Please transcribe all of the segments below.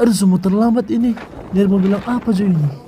Aduh, semua terlambat ini. Dia mau bilang apa cuy ini?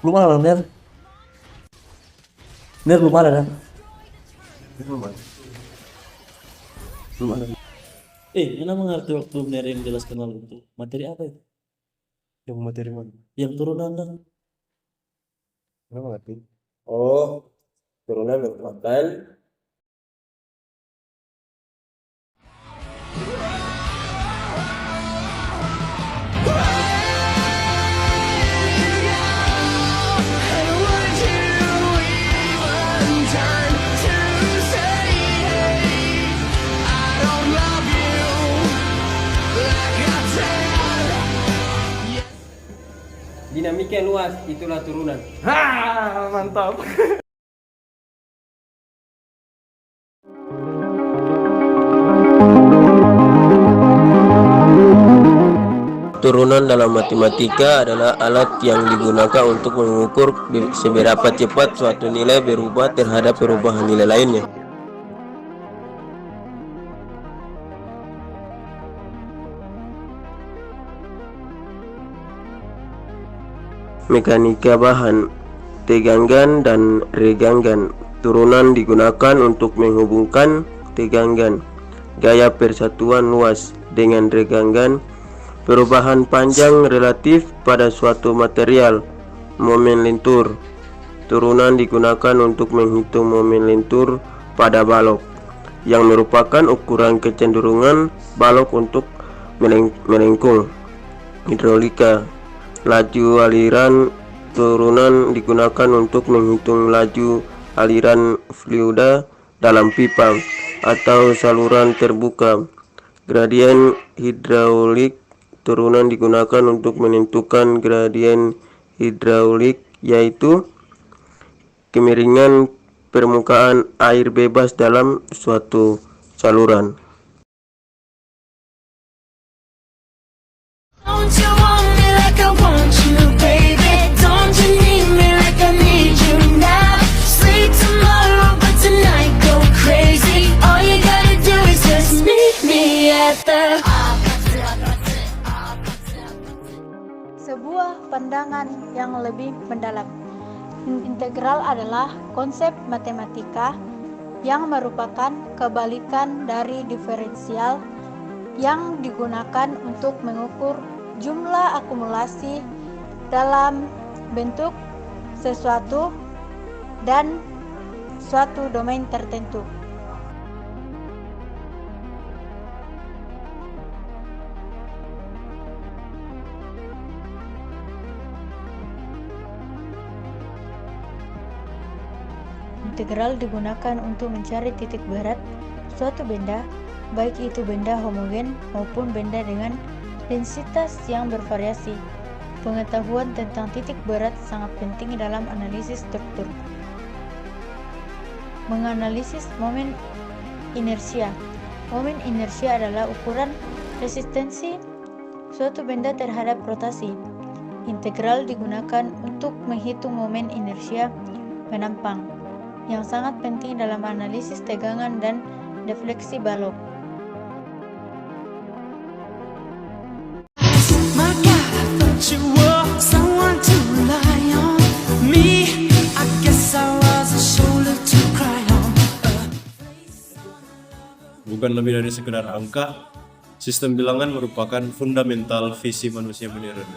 Belum ada Ner. Ner belum ada kan? Belum ada. Mana mengerti waktu Ner yang jelaskan lalu itu? Materi apa itu? Yang materi mana? Yang turunan kan? Nggak ngerti. Oh, turunan merupakan dinamika yang luas, itulah turunan. Ha, mantap. Turunan dalam matematika adalah alat yang digunakan untuk mengukur seberapa cepat suatu nilai berubah terhadap perubahan nilai lainnya. Mekanika bahan, tegangan dan reganggan. Turunan digunakan untuk menghubungkan tegangan, gaya persatuan luas, dengan reganggan, perubahan panjang relatif pada suatu material, momen lentur. Turunan digunakan untuk menghitung momen lentur pada balok, yang merupakan ukuran kecenderungan balok untuk melengkung. Hidrolika, laju aliran. Turunan digunakan untuk menghitung laju aliran fluida dalam pipa atau saluran terbuka. Gradien hidraulik. Turunan digunakan untuk menentukan gradien hidraulik, yaitu kemiringan permukaan air bebas dalam suatu saluran. Sebuah pandangan yang lebih mendalam. Integral adalah konsep matematika yang merupakan kebalikan dari diferensial, yang digunakan untuk mengukur jumlah akumulasi dalam bentuk sesuatu dan suatu domain tertentu. Integral digunakan untuk mencari titik berat suatu benda, baik itu benda homogen maupun benda dengan densitas yang bervariasi. Pengetahuan tentang titik berat sangat penting dalam analisis struktur. Menganalisis momen inersia. Momen inersia adalah ukuran resistensi suatu benda terhadap rotasi. Integral digunakan untuk menghitung momen inersia penampang, yang sangat penting dalam analisis tegangan dan defleksi balok. bukan lebih dari sekedar angka. Sistem bilangan merupakan fundamental visi manusia modern.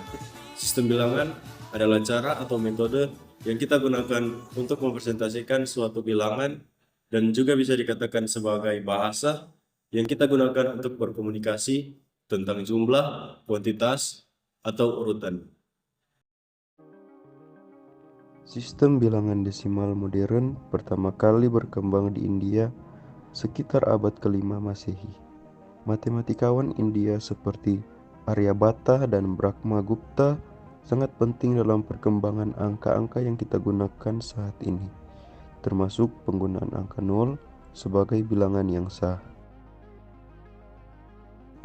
Sistem bilangan adalah cara atau metode yang kita gunakan untuk mempresentasikan suatu bilangan dan juga bisa dikatakan sebagai bahasa yang kita gunakan untuk berkomunikasi tentang jumlah, kuantitas, atau urutan. Sistem bilangan desimal modern pertama kali berkembang di India sekitar abad ke-5 Masehi. Matematikawan India seperti Aryabhata dan Brahmagupta sangat penting dalam perkembangan angka-angka yang kita gunakan saat ini, termasuk penggunaan angka 0 sebagai bilangan yang sah.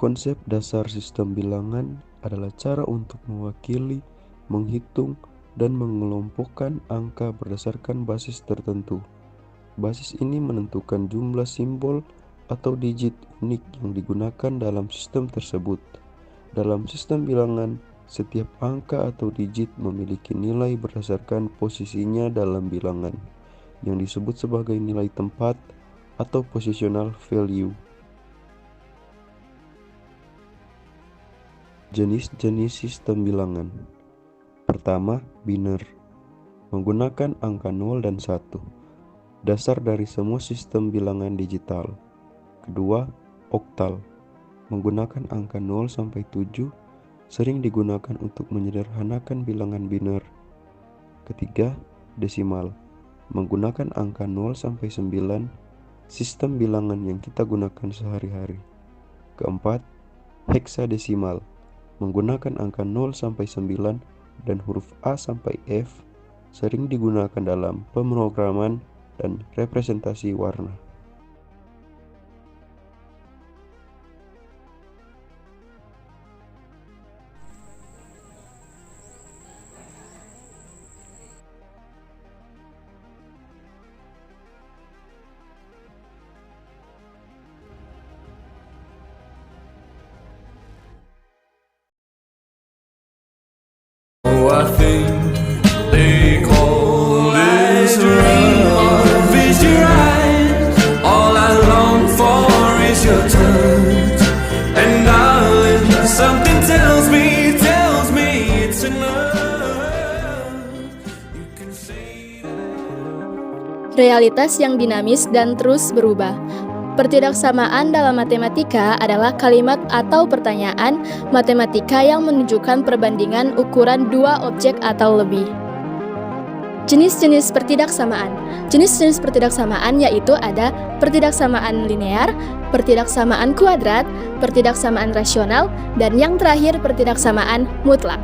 Konsep dasar sistem bilangan adalah cara untuk mewakili, menghitung, dan mengelompokkan angka berdasarkan basis tertentu. Basis ini menentukan jumlah simbol atau digit unik yang digunakan dalam sistem tersebut. Dalam sistem bilangan, setiap angka atau digit memiliki nilai berdasarkan posisinya dalam bilangan, yang disebut sebagai nilai tempat atau positional value. Jenis-jenis sistem bilangan. Pertama, biner, menggunakan angka 0 dan 1, dasar dari semua sistem bilangan digital. Kedua, oktal, menggunakan angka 0 sampai 7, sering digunakan untuk menyederhanakan bilangan biner. Ketiga, desimal, menggunakan angka 0 sampai 9, sistem bilangan yang kita gunakan sehari-hari. Keempat, heksadesimal, menggunakan angka 0 sampai 9 dan huruf A sampai F, sering digunakan dalam pemrograman dan representasi warna. I think they call this love is your eyes. All I long for is your touch. And darling, something tells me it's enough. You can say that. Realitas yang dinamis dan terus berubah. Pertidaksamaan dalam matematika adalah kalimat atau pertanyaan matematika yang menunjukkan perbandingan ukuran dua objek atau lebih. Jenis-jenis pertidaksamaan. Jenis-jenis pertidaksamaan yaitu ada pertidaksamaan linear, pertidaksamaan kuadrat, pertidaksamaan rasional, dan yang terakhir pertidaksamaan mutlak.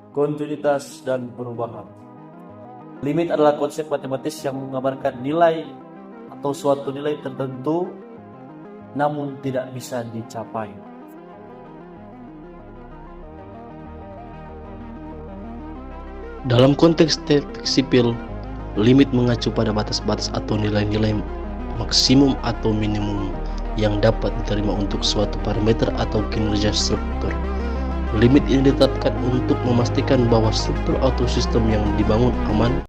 Kontinuitas dan perubahan. Limit adalah konsep matematis yang menggambarkan nilai atau suatu nilai tertentu namun tidak bisa dicapai. Dalam konteks teknik sipil, limit mengacu pada batas-batas atau nilai-nilai maksimum atau minimum yang dapat diterima untuk suatu parameter atau kinerja struktur. Limit ini ditetapkan untuk memastikan bahwa struktur atau sistem yang dibangun aman.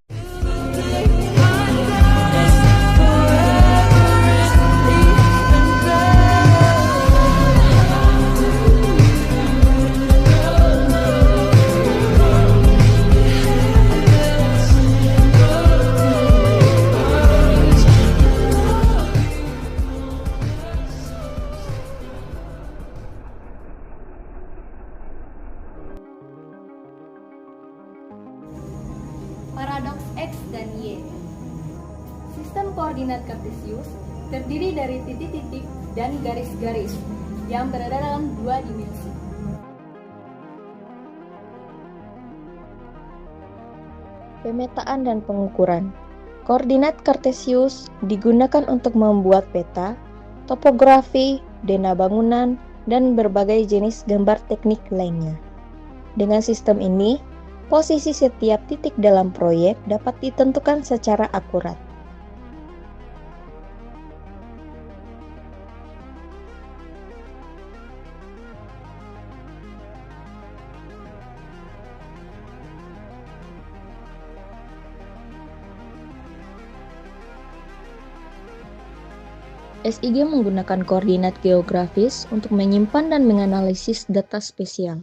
X dan Y. Sistem koordinat kartesius terdiri dari titik-titik dan garis-garis yang berada dalam dua dimensi. Pemetaan dan pengukuran. Koordinat kartesius digunakan untuk membuat peta, topografi, dena bangunan, dan berbagai jenis gambar teknik lainnya. Dengan sistem ini, posisi setiap titik dalam proyek dapat ditentukan secara akurat. SIG menggunakan koordinat geografis untuk menyimpan dan menganalisis data spesial.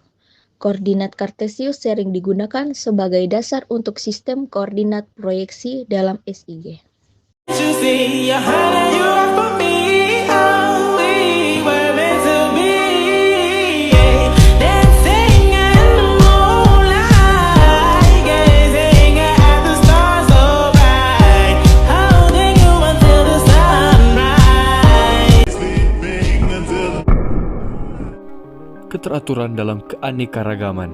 Koordinat kartesius sering digunakan sebagai dasar untuk sistem koordinat proyeksi dalam SIG. Keteraturan dalam keanekaragaman.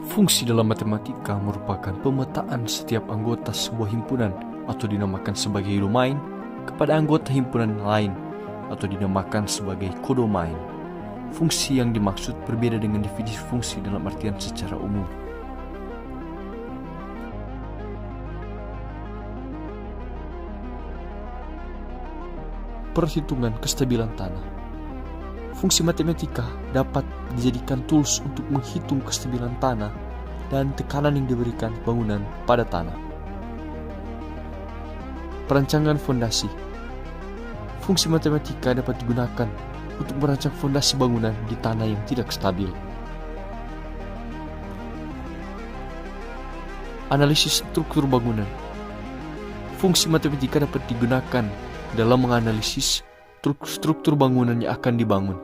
Fungsi dalam matematika merupakan pemetaan setiap anggota sebuah himpunan atau dinamakan sebagai domain kepada anggota himpunan lain atau dinamakan sebagai kodomain. Fungsi yang dimaksud berbeda dengan definisi fungsi dalam artian secara umum. Perhitungan kestabilan tanah. Fungsi matematika dapat dijadikan tools untuk menghitung kestabilan tanah dan tekanan yang diberikan bangunan pada tanah. Perancangan fondasi. Fungsi matematika dapat digunakan untuk merancang fondasi bangunan di tanah yang tidak stabil. Analisis struktur bangunan. Fungsi matematika dapat digunakan dalam menganalisis struktur bangunan yang akan dibangun.